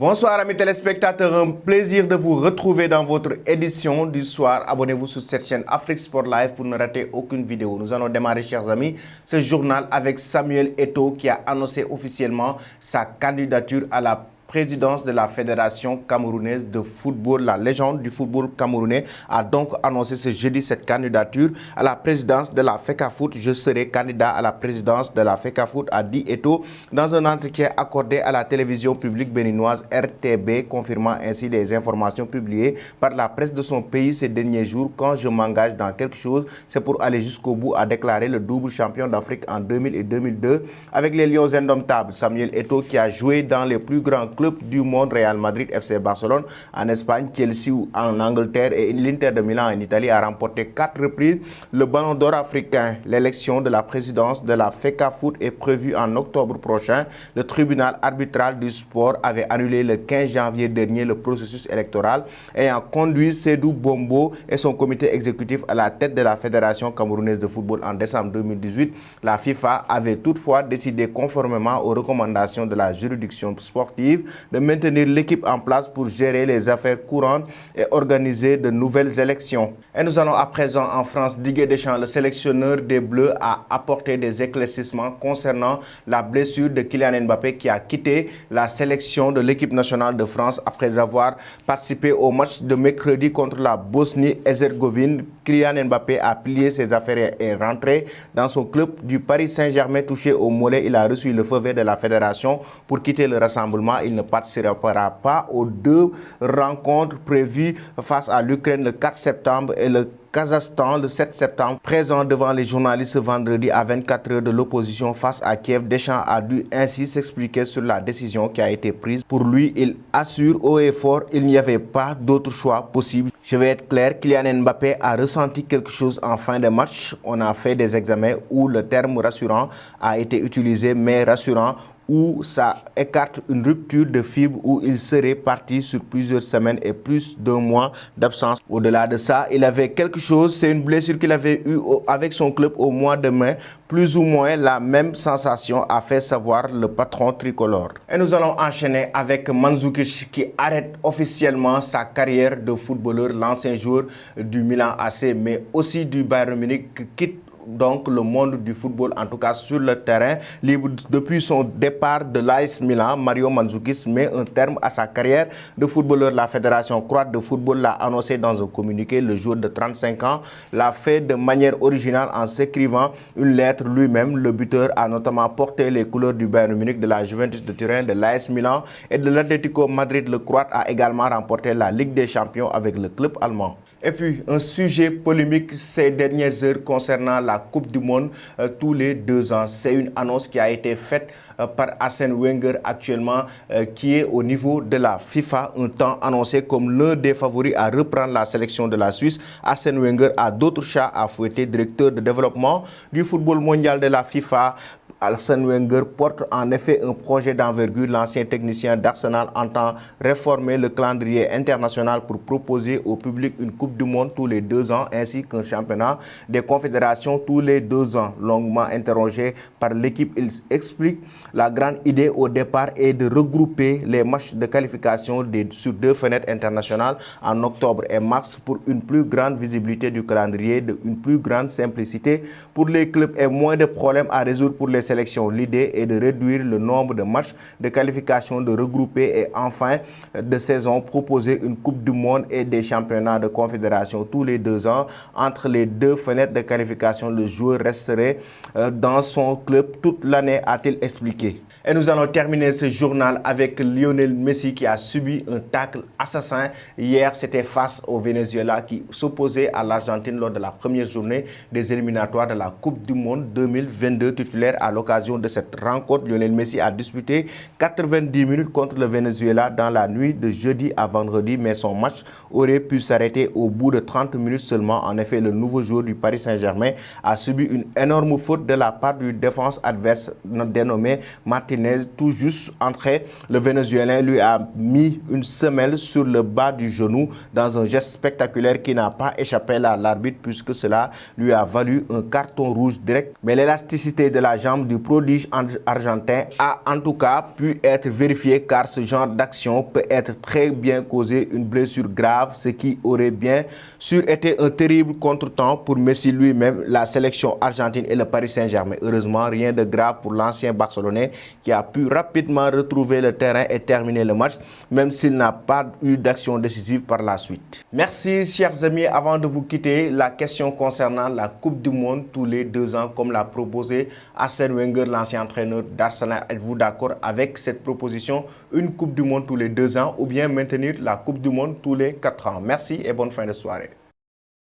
Bonsoir amis téléspectateurs, un plaisir de vous retrouver dans votre édition du soir. Abonnez-vous sur cette chaîne Afrique Sport Live pour ne rater aucune vidéo. Nous allons démarrer, chers amis, ce journal avec Samuel Eto'o qui a annoncé officiellement sa candidature à la présidence de la Fédération camerounaise de football. La légende du football camerounais a donc annoncé ce jeudi cette candidature à la présidence de la FECAFOOT. Je serai candidat à la présidence de la FECAFOOT, a dit Eto'o dans un entretien accordé à la télévision publique béninoise RTB, confirmant ainsi des informations publiées par la presse de son pays ces derniers jours. Quand je m'engage dans quelque chose, c'est pour aller jusqu'au bout, a déclaré le double champion d'Afrique en 2000 et 2002 avec les Lions indomptables. Samuel Eto'o, qui a joué dans les plus grands clubs du monde, Real Madrid, FC Barcelone en Espagne, Chelsea en Angleterre et l'Inter de Milan en Italie, a remporté 4 reprises le Ballon d'Or africain. L'élection de la présidence de la FECAFOOT est prévue en octobre prochain. Le tribunal arbitral du sport avait annulé le 15 janvier dernier le processus électoral ayant conduit Sédou Bombo et son comité exécutif à la tête de la Fédération camerounaise de football en décembre 2018. La FIFA avait toutefois décidé, conformément aux recommandations de la juridiction sportive, de maintenir l'équipe en place pour gérer les affaires courantes et organiser de nouvelles élections. Et nous allons à présent en France. Didier Deschamps, le sélectionneur des Bleus, a apporté des éclaircissements concernant la blessure de Kylian Mbappé qui a quitté la sélection de l'équipe nationale de France après avoir participé au match de mercredi contre la Bosnie-Herzégovine. Kylian Mbappé a plié ses affaires et est rentré dans son club du Paris Saint-Germain. Touché au mollet, il a reçu le feu vert de la fédération pour quitter le rassemblement. Il ne participera pas aux 2 rencontres prévues face à l'Ukraine le 4 septembre et le Kazakhstan le 7 septembre. Présent devant les journalistes ce vendredi à 24 heures de l'opposition face à Kiev, Deschamps a dû ainsi s'expliquer sur la décision qui a été prise. Pour lui, il assure haut et fort, il n'y avait pas d'autre choix possible. Je vais être clair, Kylian Mbappé a ressenti quelque chose en fin de match. On a fait des examens où le terme rassurant a été utilisé, mais rassurant où ça écarte une rupture de fibre où il serait parti sur plusieurs semaines et plus d'1 mois d'absence. Au-delà de ça, il avait quelque chose, c'est une blessure qu'il avait eue avec son club au mois de mai. Plus ou moins la même sensation a fait savoir le patron tricolore. Et nous allons enchaîner avec Mandzukic qui arrête officiellement sa carrière de footballeur. L'ancien joueur du Milan AC mais aussi du Bayern Munich quitte donc le monde du football, en tout cas sur le terrain. Libre depuis son départ de l'AS Milan, Mario Mandzukic met un terme à sa carrière de footballeur. La Fédération croate de football l'a annoncé dans un communiqué. Le joueur de 35 ans l'a fait de manière originale en s'écrivant une lettre lui-même. Le buteur a notamment porté les couleurs du Bayern Munich, de la Juventus de Turin, de l'AS Milan et de l'Atlético Madrid. Le Croate a également remporté la Ligue des Champions avec le club allemand. Et puis, un sujet polémique ces dernières heures concernant la Coupe du Monde tous les 2 ans. C'est une annonce qui a été faite par Arsène Wenger actuellement, qui est au niveau de la FIFA, un temps annoncé comme l'un des favoris à reprendre la sélection de la Suisse. Arsène Wenger a d'autres chats à fouetter. Directeur de développement du football mondial de la FIFA, Arsène Wenger porte en effet un projet d'envergure. L'ancien technicien d'Arsenal entend réformer le calendrier international pour proposer au public une Coupe du Monde tous les 2 ans ainsi qu'un championnat des confédérations tous les 2 ans. Longuement interrogé par l'équipe, il explique la grande idée au départ est de regrouper les matchs de qualification sur 2 fenêtres internationales en octobre et mars pour une plus grande visibilité du calendrier, une plus grande simplicité pour les clubs et moins de problèmes à résoudre pour les sélection. L'idée est de réduire le nombre de matchs de qualification, de regrouper et enfin de saison proposer une Coupe du Monde et des championnats de confédération tous les 2 ans. Entre les 2 fenêtres de qualification, le joueur resterait dans son club toute l'année, a-t-il expliqué. Et nous allons terminer ce journal avec Lionel Messi qui a subi un tacle assassin. Hier, c'était face au Venezuela qui s'opposait à l'Argentine lors de la première journée des éliminatoires de la Coupe du Monde 2022. Titulaire à l'occasion de cette rencontre, Lionel Messi a disputé 90 minutes contre le Venezuela dans la nuit de jeudi à vendredi, mais son match aurait pu s'arrêter au bout de 30 minutes seulement. En effet, le nouveau joueur du Paris Saint-Germain a subi une énorme faute de la part du défense adverse dénommé Martinez. Tout juste entré, le Vénézuélien lui a mis une semelle sur le bas du genou dans un geste spectaculaire qui n'a pas échappé à l'arbitre puisque cela lui a valu un carton rouge direct. Mais l'élasticité de la jambe du prodige argentin a en tout cas pu être vérifié, car ce genre d'action peut être très bien causer une blessure grave, ce qui aurait bien sûr été un terrible contretemps pour Messi lui-même, la sélection argentine et le Paris Saint-Germain. Heureusement, rien de grave pour l'ancien Barcelonais qui a pu rapidement retrouver le terrain et terminer le match, même s'il n'a pas eu d'action décisive par la suite. Merci chers amis, avant de vous quitter, la question concernant la Coupe du Monde tous les 2 ans comme l'a proposé Arsène Wenger, l'ancien entraîneur d'Arsenal. Êtes-vous d'accord avec cette proposition, une Coupe du Monde tous les 2 ans ou bien maintenir la Coupe du Monde tous les 4 ans? Merci et bonne fin de soirée.